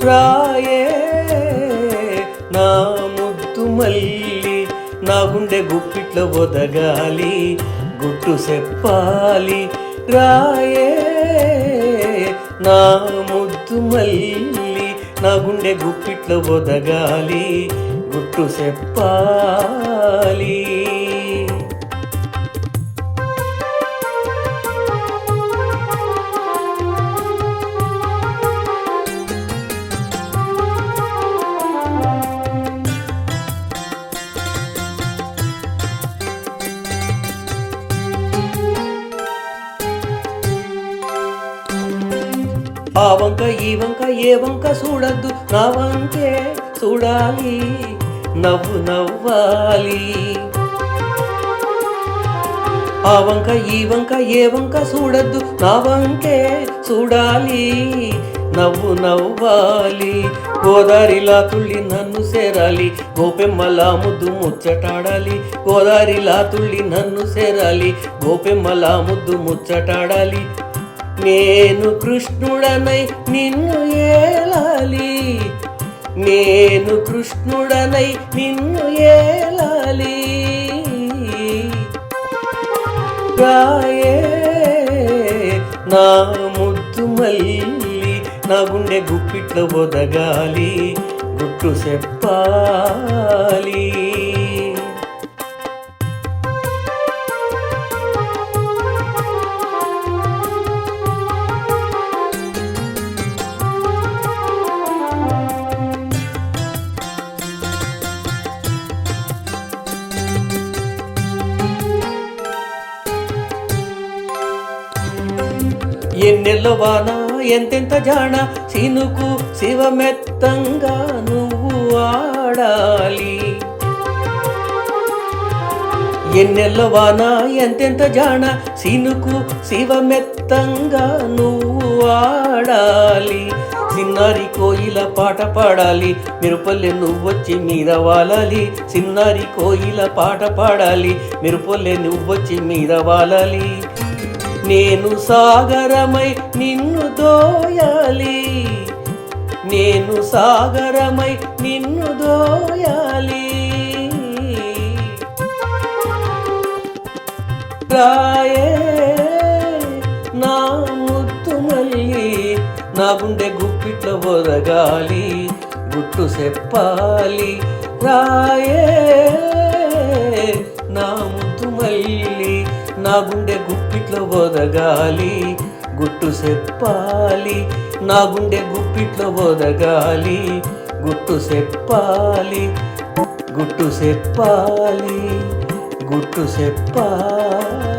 రాయే నా ముద్దు మల్లి, నా గుండె గుప్పిట్లో ఒదగాలి, గుట్టు చెప్పాలి. రాయే నా ముద్దు మల్లి, నా గుండె గుప్పిట్లో ఒదగాలి, గుట్టు చెప్పాలి. ఆ వంక ఈ వంక ఏ వంక చూడద్దు, నా వంకే చూడాలి, నవ్వు నవ్వాలి. ఆ వంక ఈ వంక ఏ వంక చూడద్దు, నా వంకే చూడాలి, నవ్వు నవ్వాలి. గోదారిలా తుళ్ళి నన్ను సేరాలి, గోపెమ్మలా ముద్దు ముచ్చటాడాలి. గోదారిలా తుళ్ళి నన్ను సేరాలి, గోపెమ్మలా ముద్దు ముచ్చటాడాలి. నేను కృష్ణుడనై నిన్ను ఏలాలి, నేను కృష్ణుడనై నిన్ను ఏలాలి. రాయే నా ముద్దు మల్లి, నా గుండె గుప్పిట్లో ఒదగాలి, గుట్టు చెప్పాలి. ఎన్నెల్లో వాన ఎంతెంత జాణ, సినుకు శివమెత్తంగా నువ్వు ఆడాలి. ఎన్నెల్లో వాన ఎంతెంత జాణ, సినుకు శివమెత్తంగా నువ్వు ఆడాలి. చిన్నారి కోయిల పాట పాడాలి, మిరుపల్లె నువ్వొచ్చి మీద వాలాలి. చిన్నారి కోయిల పాట పాడాలి, మిరుపల్లె నువ్వొచ్చి మీద వాలాలి. నేను సాగరమై నిన్ను దోయాలి, నేను సాగరమై నిన్ను దోయాలి. రాయే నా ముద్దు మల్లి, నా గుండె గుప్పిట్లో ఒదగాలి, గుట్టు చెప్పాలి. రాయే నా ముద్దు మల్లి, నా గుండె గుప్పిట్లో ఒదగాలి, గుట్టు చెప్పాలి. నా గుండె గుప్పిట్లో ఒదగాలి, గుట్టు చెప్పాలి, గుట్టు చెప్పాలి, గుట్టు చెప్పాలి.